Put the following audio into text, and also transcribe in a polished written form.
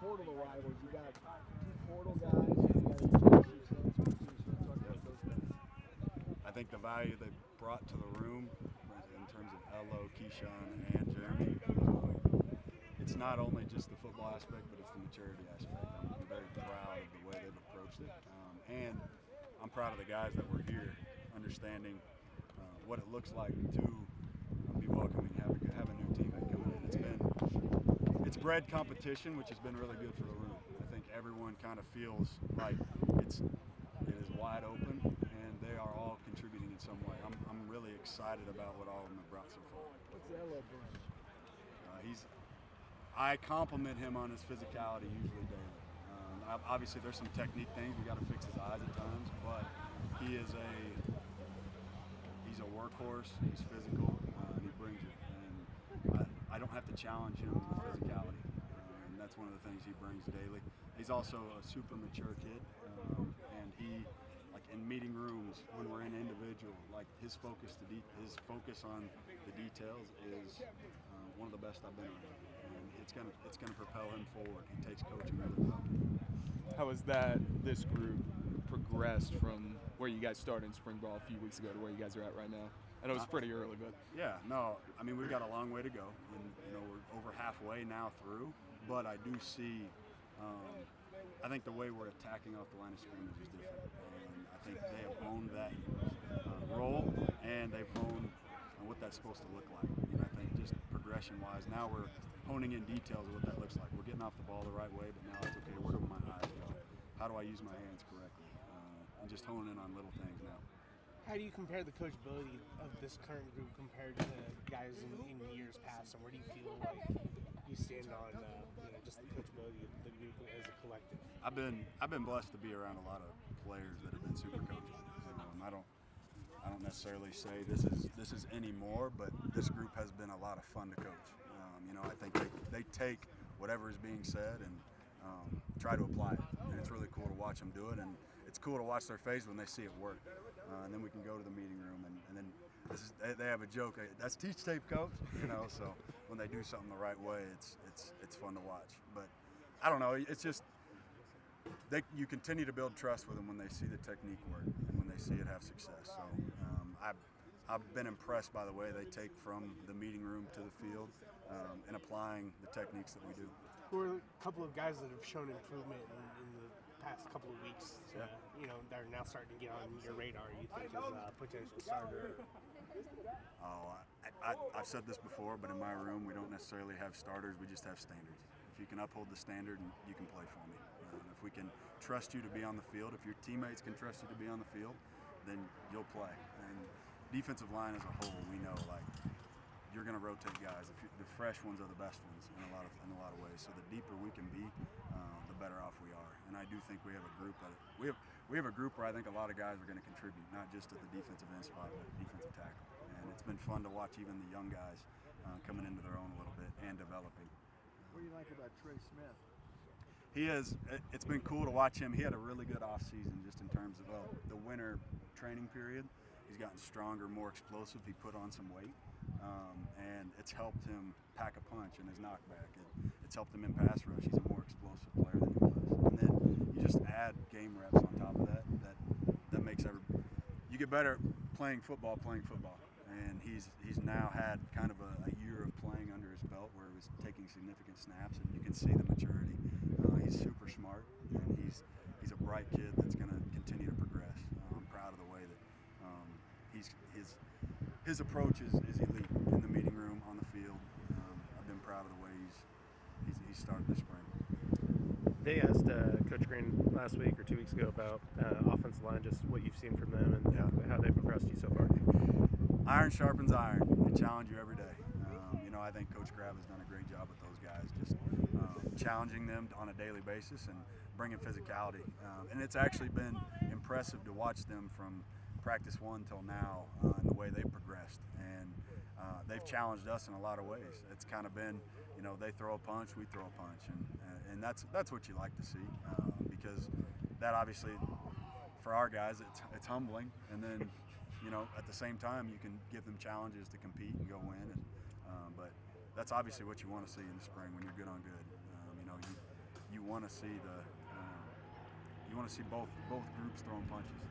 portal arrivals. You got two portal guys. You got a chance transfers. Talk about those guys. I think the value they brought to the room in terms of Elo, Keyshawn, and Jeremy, it's not only just the football aspect, but it's the maturity aspect. I'm very proud of the way they've approached it. And I'm proud of the guys that were here, understanding what it looks like to be welcoming, have a new teammate coming in. It's bred competition, which has been really good for the room. I think everyone kind of feels like it is wide open, and they are all contributing in some way. I'm really excited about what all of them have brought so far. What's Elo bring? I compliment him on his physicality usually daily. Obviously, there's some technique things. We got to fix his eyes at times, but he's a workhorse. He's physical, and he brings it. And I don't have to challenge him with physicality, and that's one of the things he brings daily. He's also a super mature kid, and he, like in meeting rooms when we're in individual, like his focus on the details is one of the best I've been around, and it's gonna propel him forward. He takes coaching really well. How has this group progressed from where you guys started in spring ball a few weeks ago to where you guys are at right now? I know it's pretty early, but yeah, no, I mean we've got a long way to go, and we're over halfway now through. But I do see, I think the way we're attacking off the line of scrimmage is different, and I think they have owned that role, and they've owned what that's supposed to look like. And I think just progression-wise, now we're honing in details of what that looks like. We're getting off the ball the right way, but now it's okay. Where do my eyes go? How do I use my hands correctly? And just honing in on little things now. How do you compare the coachability of this current group compared to guys in years past, and where do you feel like you stand on just the coachability of the group as a collective? I've been blessed to be around a lot of players that have been super coaches. I don't necessarily say this is anymore, but this group has been a lot of fun to coach. I think they take whatever is being said and try to apply it, and it's really cool to watch them do it, and it's cool to watch their face when they see it work. And then we can go to the meeting room, and then they have a joke. That's teach tape, coach. So when they do something the right way, it's fun to watch. But I don't know. It's just you continue to build trust with them when they see the technique work and when they see it have success. So I've been impressed by the way they take from the meeting room to the field and applying the techniques that we do. Who are a couple of guys that have shown improvement in the past couple of weeks? That are now starting to get on your radar. You think as a potential starter? I've said this before, but in my room we don't necessarily have starters. We just have standards. If you can uphold the standard, you can play for me. If we can trust you to be on the field, if your teammates can trust you to be on the field, then you'll play. And defensive line as a whole, we know you're going to rotate guys. The fresh ones are the best ones in a lot of ways. So the deeper we can be, the better off we are. And I do think we have a group where I think a lot of guys are going to contribute, not just at the defensive end spot, but defensive tackle. And it's been fun to watch even the young guys coming into their own a little bit and developing. What do you like about Trey Smith? It's been cool to watch him. He had a really good off season just in terms of the winter training period. He's gotten stronger, more explosive. He put on some weight, and it's helped him pack a punch in his knockback. It's helped him in pass rush. He's a more explosive player than he was. And then you just add game reps on top of that. That makes you get better playing football. And he's now had kind of a year of playing under his belt where he was taking significant snaps, and you can see the maturity. He's super smart, and he's a bright kid that's going to continue to progress. I'm proud of the way that his approach is elite in the meeting room, on the field. I've been proud of the way he's started this spring. They asked Coach Green last week or 2 weeks ago about offensive line, just what you've seen from them and how they've impressed you so far. Iron sharpens iron. They challenge you every day. I think Coach Grab has done a great job with those guys, just challenging them on a daily basis and bringing physicality. And it's actually been impressive to watch them from practice one till now and the way they've progressed. And they've challenged us in a lot of ways. It's kind of been, they throw a punch, we throw a punch, and that's what you like to see because that obviously for our guys it's humbling, and then at the same time you can give them challenges to compete and go win, but that's obviously what you want to see in the spring when you're good on good. You want to see both groups throwing punches.